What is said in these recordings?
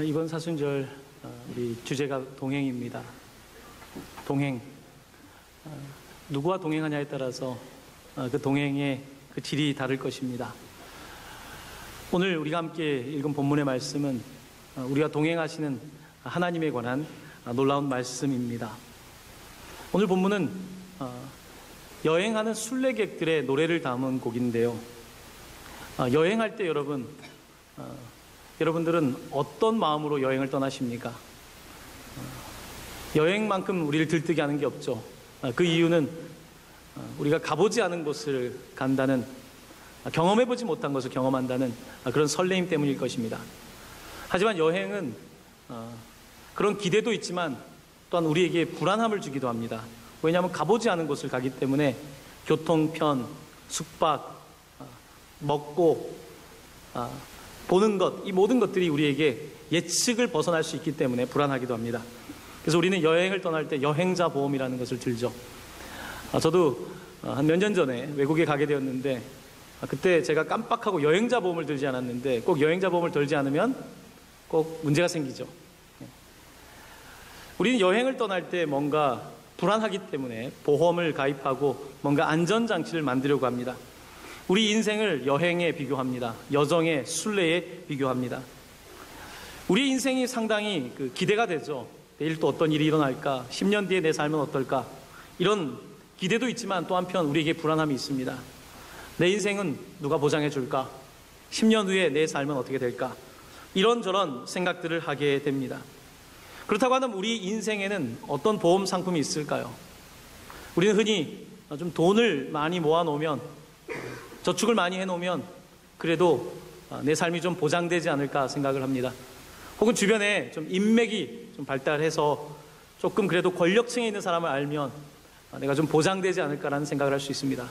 이번 사순절 우리 주제가 동행입니다. 동행. 누구와 동행하냐에 따라서 그 동행의 그 질이 다를 것입니다. 오늘 우리가 함께 읽은 본문의 말씀은 우리가 동행하시는 하나님에 관한 놀라운 말씀입니다. 오늘 본문은 여행하는 순례객들의 노래를 담은 곡인데요. 여행할 때 여러분들은 어떤 마음으로 여행을 떠나십니까? 여행만큼 우리를 들뜨게 하는 게 없죠. 그 이유는 우리가 가보지 않은 곳을 간다는, 경험해보지 못한 것을 경험한다는 그런 설레임 때문일 것입니다. 하지만 여행은 그런 기대도 있지만 또한 우리에게 불안함을 주기도 합니다. 왜냐하면 가보지 않은 곳을 가기 때문에 교통편, 숙박, 먹고 보는 것, 이 모든 것들이 우리에게 예측을 벗어날 수 있기 때문에 불안하기도 합니다. 그래서 우리는 여행을 떠날 때 여행자 보험이라는 것을 들죠. 저도 한 몇 년 전에 외국에 가게 되었는데 그때 제가 깜빡하고 여행자 보험을 들지 않았는데, 꼭 여행자 보험을 들지 않으면 꼭 문제가 생기죠. 우리는 여행을 떠날 때 뭔가 불안하기 때문에 보험을 가입하고 뭔가 안전장치를 만들려고 합니다. 우리 인생을 여행에 비교합니다. 여정에, 순례에 비교합니다. 우리 인생이 상당히 기대가 되죠. 내일 또 어떤 일이 일어날까? 10년 뒤에 내 삶은 어떨까? 이런 기대도 있지만 또 한편 우리에게 불안함이 있습니다. 내 인생은 누가 보장해 줄까? 10년 후에 내 삶은 어떻게 될까? 이런저런 생각들을 하게 됩니다. 그렇다고 하면 우리 인생에는 어떤 보험 상품이 있을까요? 우리는 흔히 좀 돈을 많이 모아놓으면, 저축을 많이 해놓으면 그래도 내 삶이 좀 보장되지 않을까 생각을 합니다. 혹은 주변에 좀 인맥이 좀 발달해서 조금 그래도 권력층에 있는 사람을 알면 내가 좀 보장되지 않을까라는 생각을 할 수 있습니다.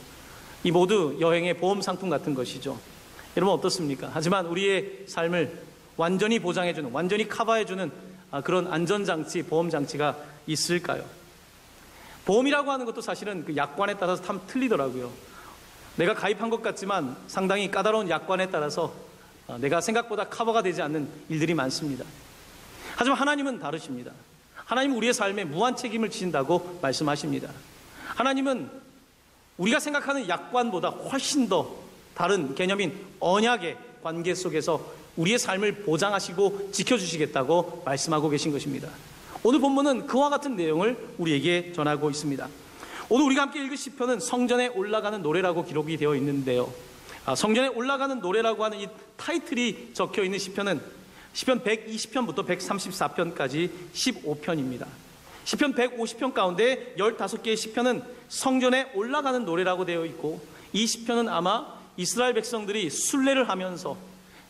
이 모두 여행의 보험 상품 같은 것이죠. 여러분 어떻습니까? 하지만 우리의 삶을 완전히 보장해주는, 완전히 커버해주는 그런 안전장치, 보험장치가 있을까요? 보험이라고 하는 것도 사실은 그 약관에 따라서 참 틀리더라고요. 내가 가입한 것 같지만 상당히 까다로운 약관에 따라서 내가 생각보다 커버가 되지 않는 일들이 많습니다. 하지만 하나님은 다르십니다. 하나님은 우리의 삶에 무한 책임을 지신다고 말씀하십니다. 하나님은 우리가 생각하는 약관보다 훨씬 더 다른 개념인 언약의 관계 속에서 우리의 삶을 보장하시고 지켜주시겠다고 말씀하고 계신 것입니다. 오늘 본문은 그와 같은 내용을 우리에게 전하고 있습니다. 오늘 우리가 함께 읽을 시편은 성전에 올라가는 노래라고 기록이 되어 있는데요. 성전에 올라가는 노래라고 하는 이 타이틀이 적혀 있는 시편은 시편 120편부터 134편까지 15편입니다. 시편 150편 가운데 15개의 시편은 성전에 올라가는 노래라고 되어 있고, 이 시편은 아마 이스라엘 백성들이 순례를 하면서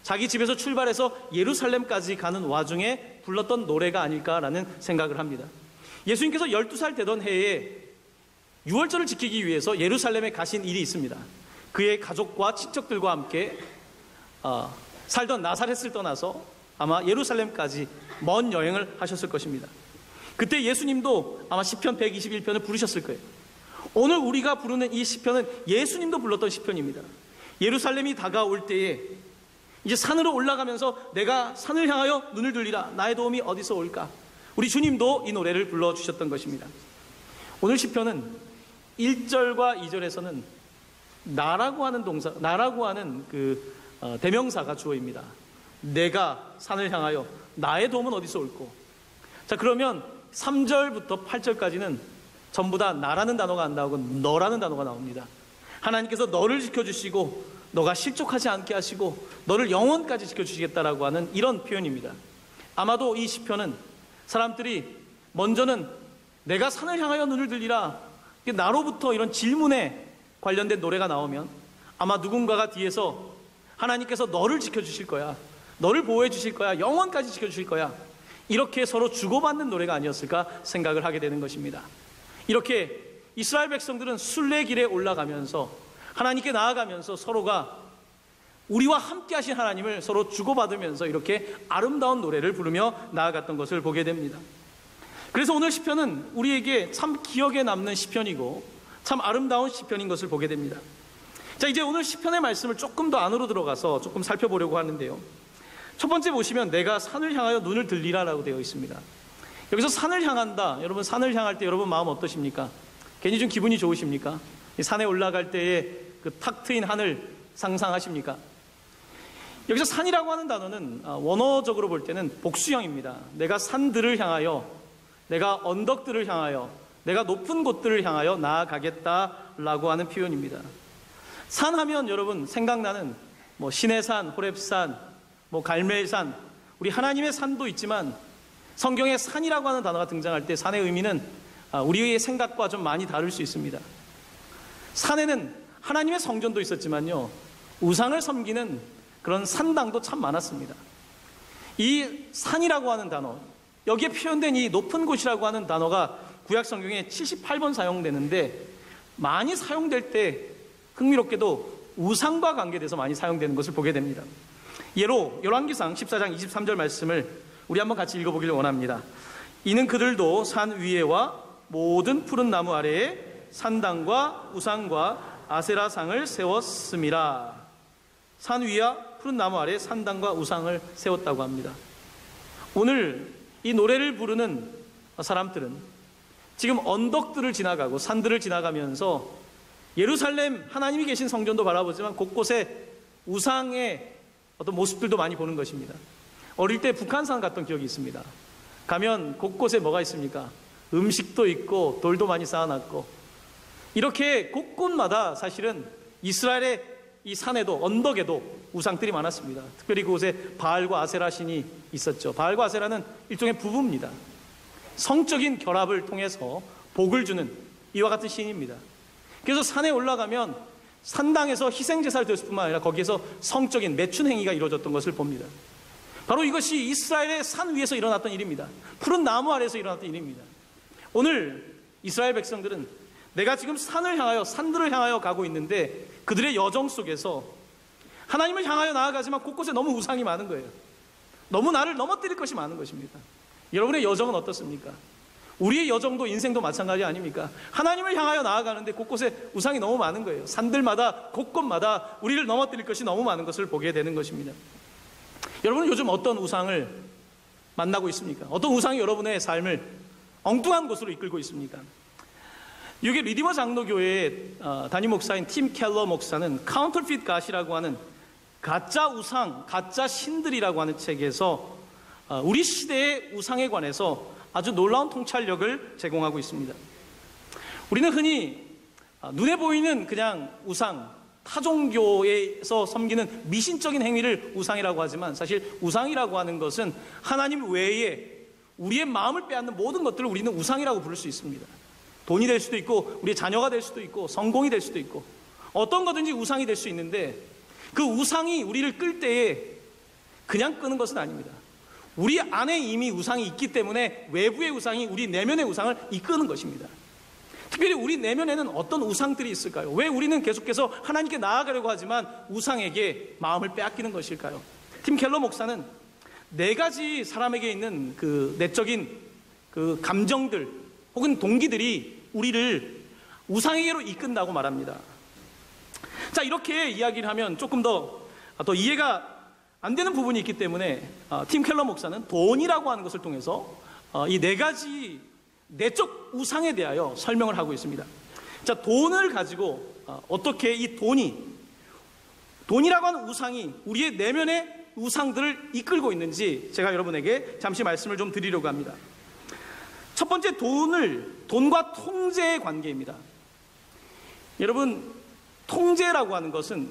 자기 집에서 출발해서 예루살렘까지 가는 와중에 불렀던 노래가 아닐까라는 생각을 합니다. 예수님께서 12살 되던 해에 유월절을 지키기 위해서 예루살렘에 가신 일이 있습니다. 그의 가족과 친척들과 함께 살던 나사렛을 떠나서 아마 예루살렘까지 먼 여행을 하셨을 것입니다. 그때 예수님도 아마 시편 121편을 부르셨을 거예요. 오늘 우리가 부르는 이 시편은 예수님도 불렀던 시편입니다. 예루살렘이 다가올 때에 이제 산으로 올라가면서 내가 산을 향하여 눈을 들리라, 나의 도움이 어디서 올까? 우리 주님도 이 노래를 불러주셨던 것입니다. 오늘 시편은 1절과 2절에서는 나라고 하는 동사, 나라고 하는 대명사가 주어입니다. 내가 산을 향하여 나의 도움은 어디서 올꼬? 자, 그러면 3절부터 8절까지는 전부 다 나라는 단어가 안 나오고 너라는 단어가 나옵니다. 하나님께서 너를 지켜주시고 너가 실족하지 않게 하시고 너를 영원까지 지켜주시겠다라고 하는 이런 표현입니다. 아마도 이 시편은 사람들이 먼저는 내가 산을 향하여 눈을 들리라, 나로부터 이런 질문에 관련된 노래가 나오면 아마 누군가가 뒤에서 하나님께서 너를 지켜주실 거야, 너를 보호해 주실 거야, 영원까지 지켜주실 거야, 이렇게 서로 주고받는 노래가 아니었을까 생각을 하게 되는 것입니다. 이렇게 이스라엘 백성들은 순례길에 올라가면서 하나님께 나아가면서 서로가 우리와 함께 하신 하나님을 서로 주고받으면서 이렇게 아름다운 노래를 부르며 나아갔던 것을 보게 됩니다. 그래서 오늘 시편은 우리에게 참 기억에 남는 시편이고 참 아름다운 시편인 것을 보게 됩니다. 자, 이제 오늘 시편의 말씀을 조금 더 안으로 들어가서 조금 살펴보려고 하는데요. 첫 번째 보시면 내가 산을 향하여 눈을 들리라라고 되어 있습니다. 여기서 산을 향한다. 여러분 산을 향할 때 여러분 마음 어떠십니까? 괜히 좀 기분이 좋으십니까? 산에 올라갈 때의 그 탁 트인 하늘 상상하십니까? 여기서 산이라고 하는 단어는 원어적으로 볼 때는 복수형입니다. 내가 산들을 향하여, 내가 언덕들을 향하여, 내가 높은 곳들을 향하여 나아가겠다라고 하는 표현입니다. 산하면 여러분 생각나는 뭐 시내산, 호렙산, 뭐 갈멜산, 우리 하나님의 산도 있지만 성경에 산이라고 하는 단어가 등장할 때 산의 의미는 우리의 생각과 좀 많이 다를 수 있습니다. 산에는 하나님의 성전도 있었지만요, 우상을 섬기는 그런 산당도 참 많았습니다. 이 산이라고 하는 단어, 여기에 표현된 이 높은 곳이라고 하는 단어가 구약 성경에 78번 사용되는데, 많이 사용될 때 흥미롭게도 우상과 관계돼서 많이 사용되는 것을 보게 됩니다. 예로 열왕기상 14장 23절 말씀을 우리 한번 같이 읽어보기를 원합니다. 이는 그들도 산 위에와 모든 푸른 나무 아래에 산당과 우상과 아세라상을 세웠음이라. 산 위와 푸른 나무 아래에 산당과 우상을 세웠다고 합니다. 오늘 이 노래를 부르는 사람들은 지금 언덕들을 지나가고 산들을 지나가면서 예루살렘 하나님이 계신 성전도 바라보지만 곳곳에 우상의 어떤 모습들도 많이 보는 것입니다. 어릴 때 북한산 갔던 기억이 있습니다. 가면 곳곳에 뭐가 있습니까? 음식도 있고 돌도 많이 쌓아놨고, 이렇게 곳곳마다 사실은 이스라엘의 이 산에도 언덕에도 우상들이 많았습니다. 특별히 그곳에 바알과 아세라 신이 있었죠. 바알과 아세라는 일종의 부부입니다. 성적인 결합을 통해서 복을 주는 이와 같은 신입니다. 그래서 산에 올라가면 산당에서 희생제사를 드렸을 뿐만 아니라 거기에서 성적인 매춘 행위가 이루어졌던 것을 봅니다. 바로 이것이 이스라엘의 산 위에서 일어났던 일입니다. 푸른 나무 아래에서 일어났던 일입니다. 오늘 이스라엘 백성들은 내가 지금 산을 향하여, 산들을 향하여 가고 있는데 그들의 여정 속에서 하나님을 향하여 나아가지만 곳곳에 너무 우상이 많은 거예요. 너무 나를 넘어뜨릴 것이 많은 것입니다. 여러분의 여정은 어떻습니까? 우리의 여정도 인생도 마찬가지 아닙니까? 하나님을 향하여 나아가는데 곳곳에 우상이 너무 많은 거예요. 산들마다 곳곳마다 우리를 넘어뜨릴 것이 너무 많은 것을 보게 되는 것입니다. 여러분은 요즘 어떤 우상을 만나고 있습니까? 어떤 우상이 여러분의 삶을 엉뚱한 곳으로 이끌고 있습니까? 이게 리디머 장로교회의 담임 목사인 팀 켈러 목사는 카운터핏 갓이라고 하는 가짜 우상, 가짜 신들이라고 하는 책에서 우리 시대의 우상에 관해서 아주 놀라운 통찰력을 제공하고 있습니다. 우리는 흔히 눈에 보이는 그냥 우상, 타종교에서 섬기는 미신적인 행위를 우상이라고 하지만 사실 우상이라고 하는 것은 하나님 외에 우리의 마음을 빼앗는 모든 것들을 우리는 우상이라고 부를 수 있습니다. 돈이 될 수도 있고 우리의 자녀가 될 수도 있고 성공이 될 수도 있고 어떤 거든지 우상이 될 수 있는데, 그 우상이 우리를 끌 때에 그냥 끄는 것은 아닙니다. 우리 안에 이미 우상이 있기 때문에 외부의 우상이 우리 내면의 우상을 이끄는 것입니다. 특별히 우리 내면에는 어떤 우상들이 있을까요? 왜 우리는 계속해서 하나님께 나아가려고 하지만 우상에게 마음을 빼앗기는 것일까요? 팀 켈러 목사는 4가지 사람에게 있는 그 내적인 그 감정들 혹은 동기들이 우리를 우상에게로 이끈다고 말합니다. 자, 이렇게 이야기를 하면 조금 더 이해가 안 되는 부분이 있기 때문에 팀 켈러 목사는 돈이라고 하는 것을 통해서 이 4가지 내적 우상에 대하여 설명을 하고 있습니다. 자, 돈을 가지고 어떻게 이 돈이라고 하는 우상이 우리의 내면의 우상들을 이끌고 있는지 제가 여러분에게 잠시 말씀을 좀 드리려고 합니다. 첫 번째, 돈과 통제의 관계입니다. 여러분, 통제라고 하는 것은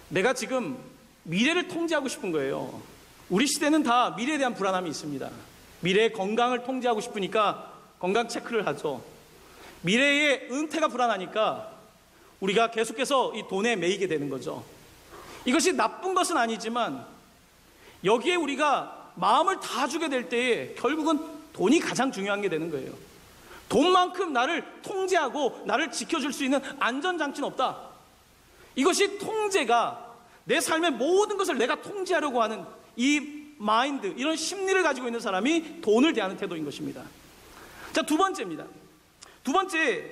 내가 지금 미래를 통제하고 싶은 거예요. 우리 시대는 다 미래에 대한 불안함이 있습니다. 미래의 건강을 통제하고 싶으니까 건강 체크를 하죠. 미래의 은퇴가 불안하니까 우리가 계속해서 이 돈에 매이게 되는 거죠. 이것이 나쁜 것은 아니지만 여기에 우리가 마음을 다 주게 될 때에 결국은 돈이 가장 중요한 게 되는 거예요. 돈만큼 나를 통제하고 나를 지켜줄 수 있는 안전장치는 없다. 이것이 통제가 내 삶의 모든 것을 내가 통제하려고 하는 이 마인드, 이런 심리를 가지고 있는 사람이 돈을 대하는 태도인 것입니다. 자, 2번째입니다. 2번째,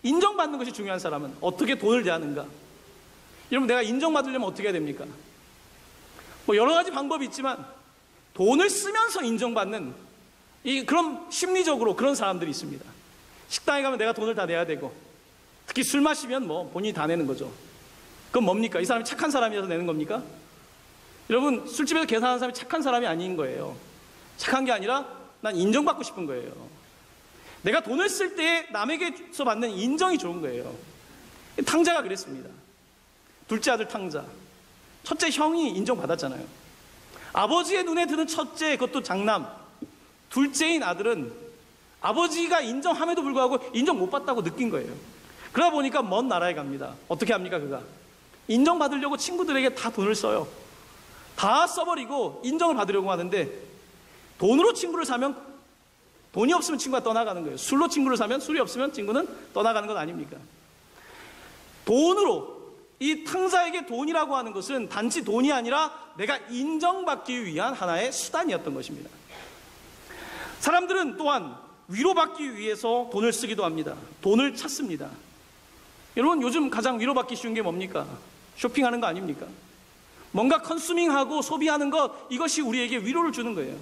인정받는 것이 중요한 사람은 어떻게 돈을 대하는가? 여러분, 내가 인정받으려면 어떻게 해야 됩니까? 뭐 여러 가지 방법이 있지만 돈을 쓰면서 인정받는 그런 심리적으로 그런 사람들이 있습니다. 식당에 가면 내가 돈을 다 내야 되고, 특히 술 마시면 뭐 본인이 다 내는 거죠. 그건 뭡니까? 이 사람이 착한 사람이라서 내는 겁니까? 여러분, 술집에서 계산하는 사람이 착한 사람이 아닌 거예요. 착한 게 아니라 난 인정받고 싶은 거예요. 내가 돈을 쓸 때 남에게서 받는 인정이 좋은 거예요. 탕자가 그랬습니다. 둘째 아들 탕자, 첫째 형이 인정받았잖아요. 아버지의 눈에 드는 첫째, 그것도 장남, 둘째인 아들은 아버지가 인정함에도 불구하고 인정 못 받다고 느낀 거예요. 그러다 보니까 먼 나라에 갑니다. 어떻게 합니까? 그가 인정받으려고 친구들에게 다 돈을 써요. 다 써버리고 인정을 받으려고 하는데, 돈으로 친구를 사면 돈이 없으면 친구가 떠나가는 거예요. 술로 친구를 사면 술이 없으면 친구는 떠나가는 것 아닙니까? 돈으로, 이 탕자에게 돈이라고 하는 것은 단지 돈이 아니라 내가 인정받기 위한 하나의 수단이었던 것입니다. 사람들은 또한 위로받기 위해서 돈을 쓰기도 합니다. 돈을 찾습니다. 여러분, 요즘 가장 위로받기 쉬운 게 뭡니까? 쇼핑하는 거 아닙니까? 뭔가 컨슈밍하고 소비하는 것, 이것이 우리에게 위로를 주는 거예요.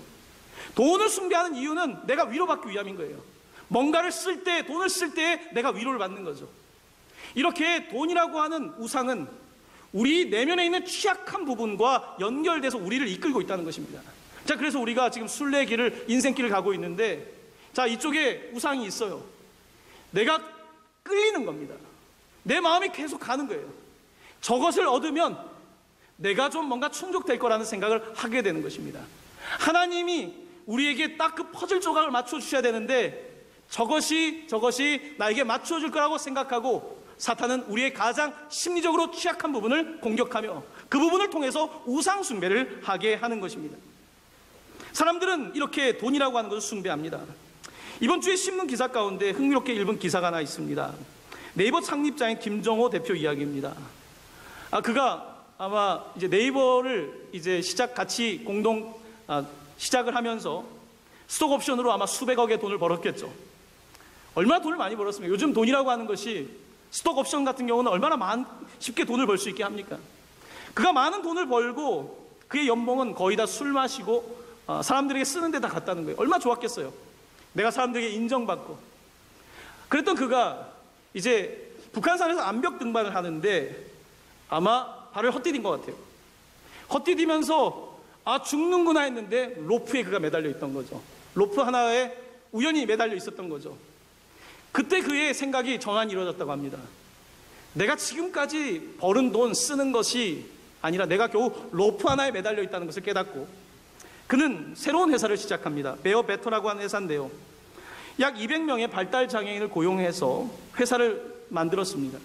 돈을 숭배하는 이유는 내가 위로받기 위함인 거예요. 뭔가를 쓸 때, 돈을 쓸 때 내가 위로를 받는 거죠. 이렇게 돈이라고 하는 우상은 우리 내면에 있는 취약한 부분과 연결돼서 우리를 이끌고 있다는 것입니다. 자, 그래서 우리가 지금 순례의 길을, 인생길을 가고 있는데, 자, 이쪽에 우상이 있어요. 내가 끌리는 겁니다. 내 마음이 계속 가는 거예요. 저것을 얻으면 내가 좀 뭔가 충족될 거라는 생각을 하게 되는 것입니다. 하나님이 우리에게 딱 그 퍼즐 조각을 맞춰주셔야 되는데, 저것이 나에게 맞춰줄 거라고 생각하고, 사탄은 우리의 가장 심리적으로 취약한 부분을 공격하며 그 부분을 통해서 우상 숭배를 하게 하는 것입니다. 사람들은 이렇게 돈이라고 하는 것을 숭배합니다. 이번 주에 신문 기사 가운데 흥미롭게 읽은 기사가 하나 있습니다. 네이버 창립자인 김정호 대표 이야기입니다. 그가 아마 이제 네이버를 이제 같이 공동 시작을 하면서 스톡 옵션으로 아마 수백억의 돈을 벌었겠죠. 얼마나 돈을 많이 벌었습니까? 요즘 돈이라고 하는 것이, 스톡 옵션 같은 경우는 얼마나 쉽게 돈을 벌 수 있게 합니까? 그가 많은 돈을 벌고 그의 연봉은 거의 다 술 마시고 사람들에게 쓰는 데 다 갔다는 거예요. 얼마나 좋았겠어요. 내가 사람들에게 인정받고. 그랬던 그가 이제 북한산에서 암벽 등반을 하는데 아마 발을 헛디딘 것 같아요. 헛디디면서 죽는구나 했는데 로프에 그가 매달려 있던 거죠. 로프 하나에 우연히 매달려 있었던 거죠. 그때 그의 생각이 전환이 이루어졌다고 합니다. 내가 지금까지 벌은 돈 쓰는 것이 아니라 내가 겨우 로프 하나에 매달려 있다는 것을 깨닫고 그는 새로운 회사를 시작합니다. 베어 베터라고 하는 회사인데요, 약 200명의 발달 장애인을 고용해서 회사를 만들었습니다.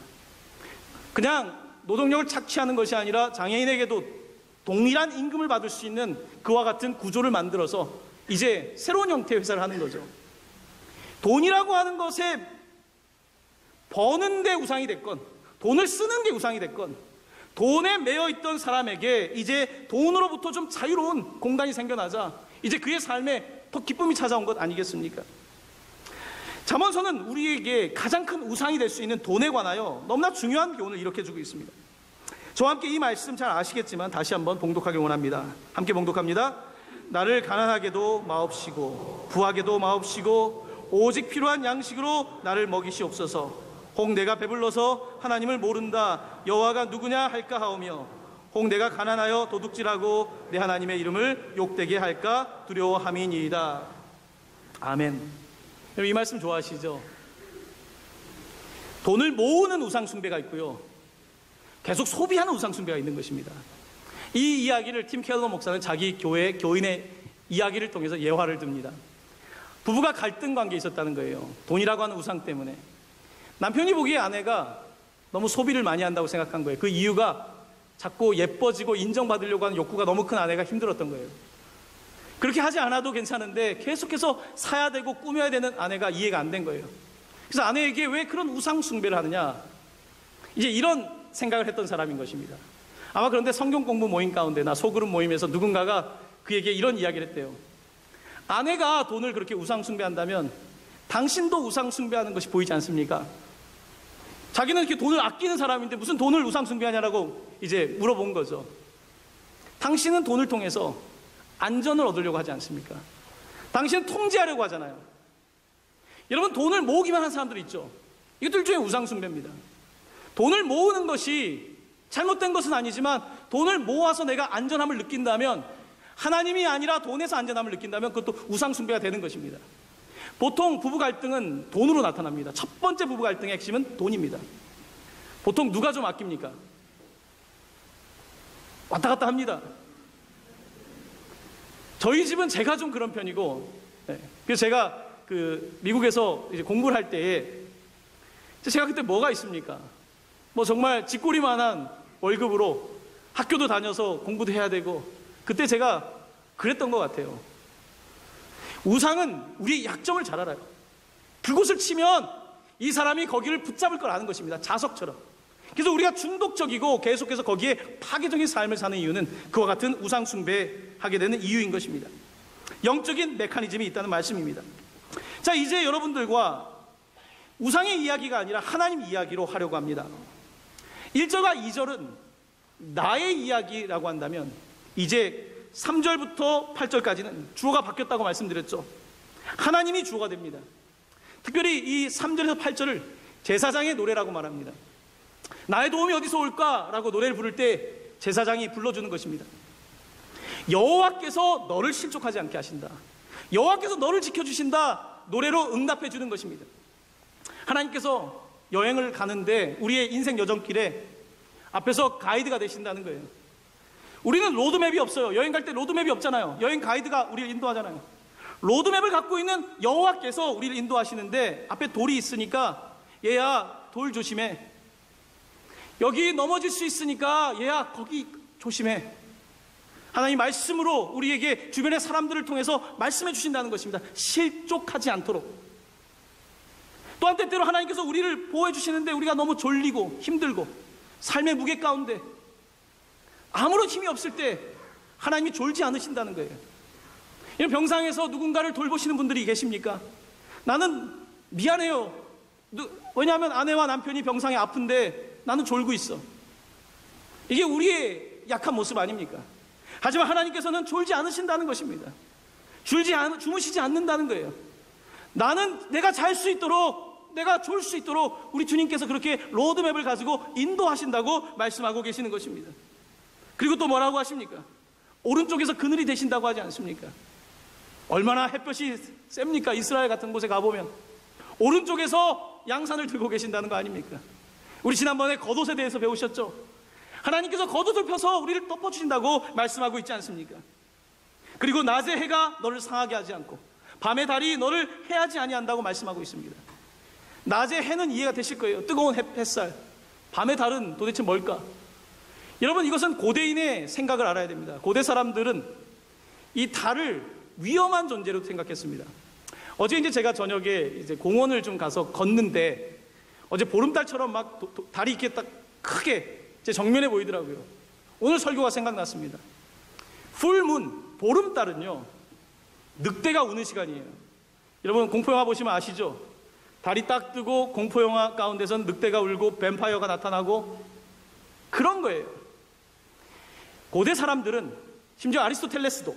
그냥 노동력을 착취하는 것이 아니라 장애인에게도 동일한 임금을 받을 수 있는 그와 같은 구조를 만들어서 이제 새로운 형태의 회사를 하는 거죠. 돈이라고 하는 것에 버는 데 우상이 됐건 돈을 쓰는 게 우상이 됐건 돈에 매여 있던 사람에게 이제 돈으로부터 좀 자유로운 공간이 생겨나자 이제 그의 삶에 더 기쁨이 찾아온 것 아니겠습니까? 잠언서는 우리에게 가장 큰 우상이 될 수 있는 돈에 관하여 너무나 중요한 교훈을 이렇게 주고 있습니다. 저와 함께 이 말씀 잘 아시겠지만 다시 한번 봉독하기 원합니다. 함께 봉독합니다. 나를 가난하게도 마옵시고 부하게도 마옵시고 오직 필요한 양식으로 나를 먹이시옵소서. 혹 내가 배불러서 하나님을 모른다 여호와가 누구냐 할까 하오며 혹 내가 가난하여 도둑질하고 내 하나님의 이름을 욕되게 할까 두려워함이니이다. 아멘. 여러분, 이 말씀 좋아하시죠? 돈을 모으는 우상 숭배가 있고요, 계속 소비하는 우상 숭배가 있는 것입니다. 이 이야기를 팀 켈러 목사는 자기 교회 교인의 이야기를 통해서 예화를 듭니다. 부부가 갈등 관계에 있었다는 거예요. 돈이라고 하는 우상 때문에. 남편이 보기에 아내가 너무 소비를 많이 한다고 생각한 거예요. 그 이유가 자꾸 예뻐지고 인정받으려고 하는 욕구가 너무 큰 아내가 힘들었던 거예요. 그렇게 하지 않아도 괜찮은데 계속해서 사야 되고 꾸며야 되는 아내가 이해가 안 된 거예요. 그래서 아내에게 왜 그런 우상 숭배를 하느냐, 이제 이런 생각을 했던 사람인 것입니다. 아마 그런데 성경 공부 모임 가운데나 소그룹 모임에서 누군가가 그에게 이런 이야기를 했대요. 아내가 돈을 그렇게 우상 숭배한다면 당신도 우상 숭배하는 것이 보이지 않습니까? 자기는 이렇게 돈을 아끼는 사람인데 무슨 돈을 우상 숭배하냐라고 이제 물어본 거죠. 당신은 돈을 통해서 안전을 얻으려고 하지 않습니까? 당신은 통제하려고 하잖아요. 여러분, 돈을 모으기만 한 사람들 있죠. 이것도 일종의 우상 숭배입니다. 돈을 모으는 것이 잘못된 것은 아니지만 돈을 모아서 내가 안전함을 느낀다면, 하나님이 아니라 돈에서 안전함을 느낀다면 그것도 우상 숭배가 되는 것입니다. 보통 부부 갈등은 돈으로 나타납니다. 첫 번째 부부 갈등의 핵심은 돈입니다. 보통 누가 좀 아낍니까? 왔다 갔다 합니다. 저희 집은 제가 좀 그런 편이고, 그래서 제가 미국에서 이제 공부를 할 때에 제가 그때 뭐가 있습니까? 뭐 정말 쥐꼬리만한 월급으로 학교도 다녀서 공부도 해야 되고, 그때 제가 그랬던 것 같아요. 우상은 우리의 약점을 잘 알아요. 그곳을 치면 이 사람이 거기를 붙잡을 걸 아는 것입니다. 자석처럼. 그래서 우리가 중독적이고 계속해서 거기에 파괴적인 삶을 사는 이유는 그와 같은 우상 숭배하게 되는 이유인 것입니다. 영적인 메커니즘이 있다는 말씀입니다. 자, 이제 여러분들과 우상의 이야기가 아니라 하나님 이야기로 하려고 합니다. 1절과 2절은 나의 이야기라고 한다면, 이제 3절부터 8절까지는 주어가 바뀌었다고 말씀드렸죠. 하나님이 주어가 됩니다. 특별히 이 3절에서 8절을 제사장의 노래라고 말합니다. 나의 도움이 어디서 올까? 라고 노래를 부를 때 제사장이 불러주는 것입니다. 여호와께서 너를 실족하지 않게 하신다. 여호와께서 너를 지켜주신다. 노래로 응답해 주는 것입니다. 하나님께서 여행을 가는데 우리의 인생 여정길에 앞에서 가이드가 되신다는 거예요. 우리는 로드맵이 없어요. 여행 갈 때 로드맵이 없잖아요. 여행 가이드가 우리를 인도하잖아요. 로드맵을 갖고 있는 여호와께서 우리를 인도하시는데 앞에 돌이 있으니까 얘야 돌 조심해. 여기 넘어질 수 있으니까 얘야 거기 조심해. 하나님 말씀으로 우리에게 주변의 사람들을 통해서 말씀해 주신다는 것입니다. 실족하지 않도록. 또한 때때로 하나님께서 우리를 보호해 주시는데 우리가 너무 졸리고 힘들고 삶의 무게 가운데 아무런 힘이 없을 때 하나님이 졸지 않으신다는 거예요. 병상에서 누군가를 돌보시는 분들이 계십니까? 나는 미안해요. 왜냐하면 아내와 남편이 병상에 아픈데 나는 졸고 있어. 이게 우리의 약한 모습 아닙니까? 하지만 하나님께서는 졸지 않으신다는 것입니다. 주무시지 않는다는 거예요. 나는 내가 잘 수 있도록, 내가 졸 수 있도록 우리 주님께서 그렇게 로드맵을 가지고 인도하신다고 말씀하고 계시는 것입니다. 그리고 또 뭐라고 하십니까? 오른쪽에서 그늘이 되신다고 하지 않습니까? 얼마나 햇볕이 셉니까? 이스라엘 같은 곳에 가보면 오른쪽에서 양산을 들고 계신다는 거 아닙니까? 우리 지난번에 겉옷에 대해서 배우셨죠? 하나님께서 겉옷을 펴서 우리를 덮어주신다고 말씀하고 있지 않습니까? 그리고 낮에 해가 너를 상하게 하지 않고 밤의 달이 너를 해하지 아니한다고 말씀하고 있습니다. 낮에 해는 이해가 되실 거예요. 뜨거운 햇살. 밤의 달은 도대체 뭘까? 여러분, 이것은 고대인의 생각을 알아야 됩니다. 고대 사람들은 이 달을 위험한 존재로 생각했습니다. 어제 이제 제가 저녁에 이제 공원을 좀 가서 걷는데 어제 보름달처럼 막 달이 이렇게 딱 크게 제 정면에 보이더라고요. 오늘 설교가 생각났습니다. 풀문, 보름달은요, 늑대가 우는 시간이에요. 여러분, 공포영화 보시면 아시죠? 달이 딱 뜨고 공포영화 가운데선 늑대가 울고 뱀파이어가 나타나고 그런 거예요. 고대 사람들은, 심지어 아리스토텔레스도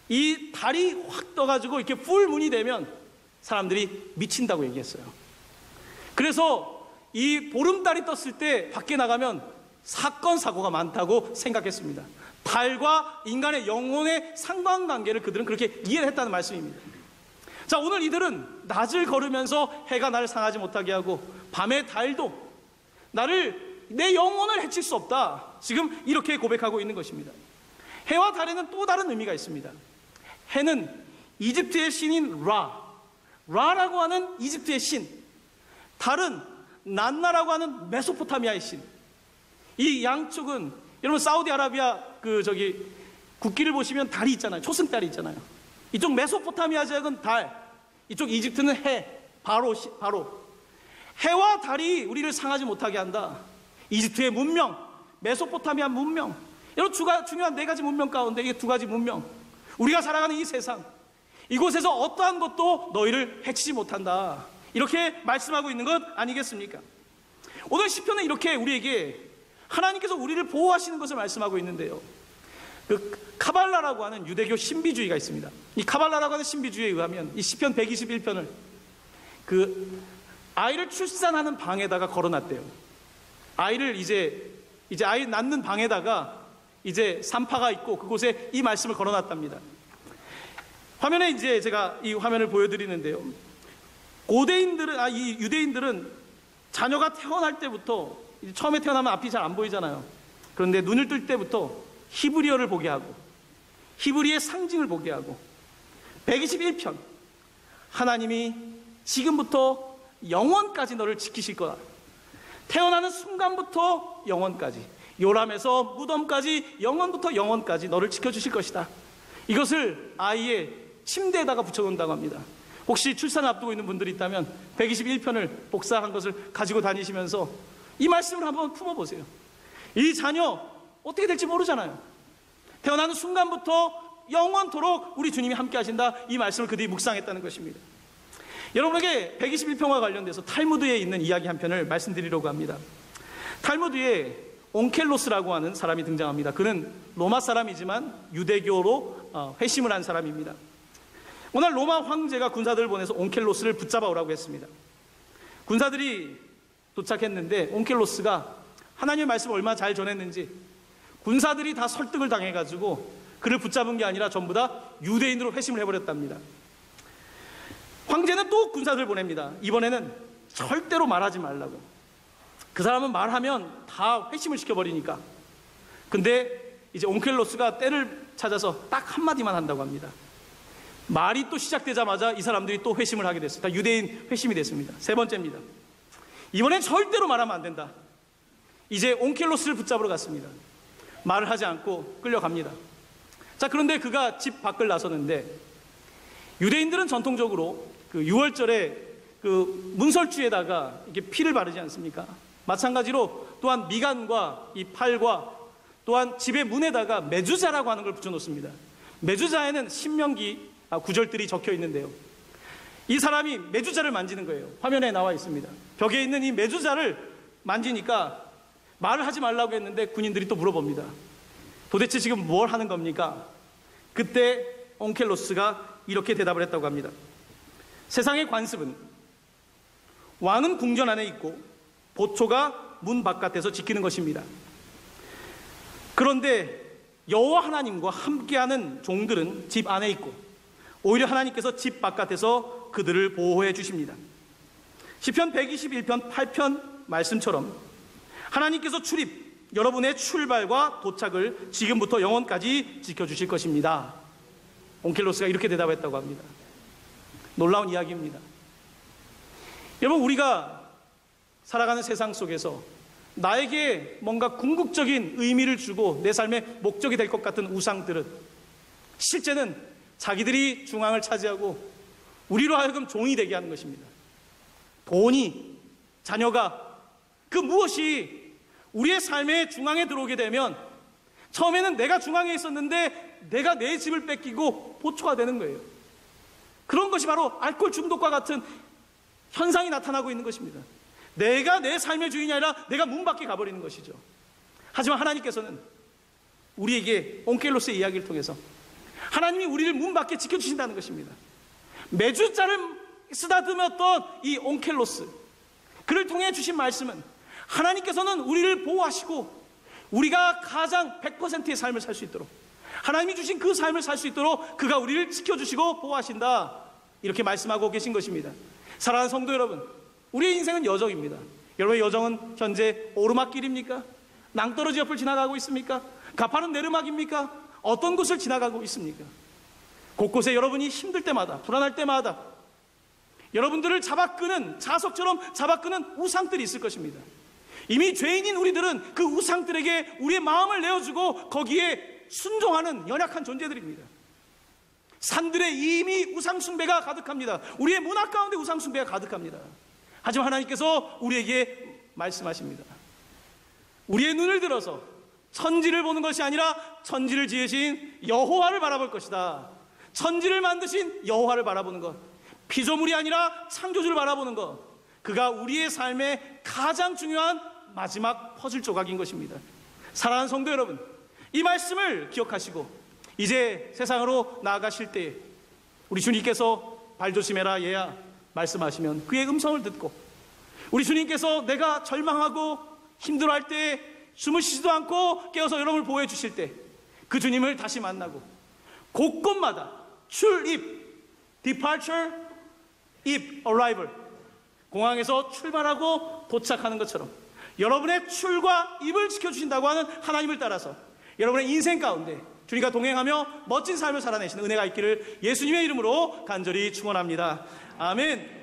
이 달이 확 떠가지고 이렇게 풀문이 되면 사람들이 미친다고 얘기했어요. 그래서 이 보름달이 떴을 때 밖에 나가면 사건 사고가 많다고 생각했습니다. 달과 인간의 영혼의 상관관계를 그들은 그렇게 이해를 했다는 말씀입니다. 자, 오늘 이들은 낮을 걸으면서 해가 나를 상하지 못하게 하고 밤의 달도 내 영혼을 해칠 수 없다, 지금 이렇게 고백하고 있는 것입니다. 해와 달에는 또 다른 의미가 있습니다. 해는 이집트의 신인 라라고 하는 이집트의 신, 달은 난나라고 하는 메소포타미아의 신. 이 양쪽은, 여러분 사우디아라비아 국기를 보시면 달이 있잖아요. 초승달이 있잖아요. 이쪽 메소포타미아 지역은 달, 이쪽 이집트는 해, 바로. 해와 달이 우리를 상하지 못하게 한다. 이집트의 문명, 메소포타미아 문명. 여러분, 중요한 네 가지 문명 가운데 이게 두 가지 문명, 우리가 살아가는 이 세상, 이곳에서 어떠한 것도 너희를 해치지 못한다, 이렇게 말씀하고 있는 것 아니겠습니까? 오늘 시편은 이렇게 우리에게 하나님께서 우리를 보호하시는 것을 말씀하고 있는데요. 그 카발라라고 하는 유대교 신비주의가 있습니다. 이 카발라라고 하는 신비주의에 의하면 이 시편 121편을 그 아이를 출산하는 방에다가 걸어놨대요. 아이를 이제 아이 낳는 방에다가 이제 산파가 있고 그곳에 이 말씀을 걸어놨답니다. 화면에 이제 제가 이 화면을 보여드리는데요. 이 유대인들은 자녀가 태어날 때부터 처음에 태어나면 앞이 잘 안 보이잖아요. 그런데 눈을 뜰 때부터 히브리어를 보게 하고 히브리의 상징을 보게 하고 121편 하나님이 지금부터 영원까지 너를 지키실 거다. 태어나는 순간부터 영원까지, 요람에서 무덤까지 영원부터 영원까지 너를 지켜주실 것이다. 이것을 아이의 침대에다가 붙여놓는다고 합니다. 혹시 출산을 앞두고 있는 분들이 있다면 121편을 복사한 것을 가지고 다니시면서 이 말씀을 한번 품어보세요. 이 자녀 어떻게 될지 모르잖아요. 태어나는 순간부터 영원토록 우리 주님이 함께 하신다. 이 말씀을 그들이 묵상했다는 것입니다. 여러분에게 121편과 관련돼서 탈무드에 있는 이야기 한 편을 말씀드리려고 합니다. 탈무드에 온켈로스라고 하는 사람이 등장합니다. 그는 로마 사람이지만 유대교로 회심을 한 사람입니다. 어느 날 로마 황제가 군사들을 보내서 온켈로스를 붙잡아 오라고 했습니다. 군사들이 도착했는데 온켈로스가 하나님의 말씀을 얼마나 잘 전했는지 군사들이 다 설득을 당해가지고 그를 붙잡은 게 아니라 전부 다 유대인으로 회심을 해버렸답니다. 황제는 또 군사들을 보냅니다. 이번에는 절대로 말하지 말라고. 그 사람은 말하면 다 회심을 시켜버리니까. 근데 이제 온켈로스가 때를 찾아서 딱 한마디만 한다고 합니다. 말이 또 시작되자마자 이 사람들이 또 회심을 하게 됐습니다. 유대인 회심이 됐습니다. 세 번째입니다. 이번엔 절대로 말하면 안 된다. 이제 온켈로스를 붙잡으러 갔습니다. 말을 하지 않고 끌려갑니다. 자, 그런데 그가 집 밖을 나서는데 유대인들은 전통적으로 그 6월절에 그 문설주에다가 이렇게 피를 바르지 않습니까? 마찬가지로 또한 미간과 이 팔과 또한 집의 문에다가 메주자라고 하는 걸 붙여놓습니다. 메주자에는 신명기 구절들이 적혀 있는데요. 이 사람이 메주자를 만지는 거예요. 화면에 나와 있습니다. 벽에 있는 이 메주자를 만지니까 말을 하지 말라고 했는데 군인들이 또 물어봅니다. 도대체 지금 뭘 하는 겁니까? 그때 온켈로스가 이렇게 대답을 했다고 합니다. 세상의 관습은 왕은 궁전 안에 있고 보초가 문 바깥에서 지키는 것입니다. 그런데 여호와 하나님과 함께하는 종들은 집 안에 있고 오히려 하나님께서 집 바깥에서 그들을 보호해 주십니다. 시편 121편 8편 말씀처럼 하나님께서 여러분의 출발과 도착을 지금부터 영원까지 지켜주실 것입니다. 온켈로스가 이렇게 대답했다고 합니다. 놀라운 이야기입니다. 여러분, 우리가 살아가는 세상 속에서 나에게 뭔가 궁극적인 의미를 주고 내 삶의 목적이 될 것 같은 우상들은 실제는 자기들이 중앙을 차지하고 우리로 하여금 종이 되게 하는 것입니다. 돈이, 자녀가, 그 무엇이 우리의 삶의 중앙에 들어오게 되면 처음에는 내가 중앙에 있었는데 내가 내 집을 뺏기고 보초가 되는 거예요. 그런 것이 바로 알코올 중독과 같은 현상이 나타나고 있는 것입니다. 내가 내 삶의 주인이 아니라 내가 문 밖에 가버리는 것이죠. 하지만 하나님께서는 우리에게 온켈로스의 이야기를 통해서 하나님이 우리를 문 밖에 지켜주신다는 것입니다. 메주자를 쓰다듬었던 이 온켈로스, 그를 통해 주신 말씀은 하나님께서는 우리를 보호하시고 우리가 가장 100%의 삶을 살 수 있도록, 하나님이 주신 그 삶을 살 수 있도록 그가 우리를 지켜주시고 보호하신다, 이렇게 말씀하고 계신 것입니다. 사랑하는 성도 여러분, 우리의 인생은 여정입니다. 여러분의 여정은 현재 오르막길입니까? 낭떠러지 옆을 지나가고 있습니까? 가파른 내르막입니까? 어떤 곳을 지나가고 있습니까? 곳곳에 여러분이 힘들 때마다, 불안할 때마다 여러분들을 잡아끄는, 자석처럼 잡아끄는 우상들이 있을 것입니다. 이미 죄인인 우리들은 그 우상들에게 우리의 마음을 내어주고 거기에 순종하는 연약한 존재들입니다. 산들에 이미 우상숭배가 가득합니다. 우리의 문화 가운데 우상숭배가 가득합니다. 하지만 하나님께서 우리에게 말씀하십니다. 우리의 눈을 들어서 천지를 보는 것이 아니라 천지를 지으신 여호와를 바라볼 것이다. 천지를 만드신 여호와를 바라보는 것, 피조물이 아니라 창조주를 바라보는 것, 그가 우리의 삶의 가장 중요한 마지막 퍼즐 조각인 것입니다. 사랑하는 성도 여러분, 이 말씀을 기억하시고 이제 세상으로 나아가실 때 우리 주님께서 발 조심해라 얘야 말씀하시면 그의 음성을 듣고, 우리 주님께서 내가 절망하고 힘들어할 때 숨을 쉬지도 않고 깨어서 여러분을 보호해 주실 때 그 주님을 다시 만나고 곳곳마다 출입, departure, 입, arrival, 공항에서 출발하고 도착하는 것처럼 여러분의 출과 입을 지켜주신다고 하는 하나님을 따라서 여러분의 인생 가운데 주님과 동행하며 멋진 삶을 살아내시는 은혜가 있기를 예수님의 이름으로 간절히 축원합니다. 아멘.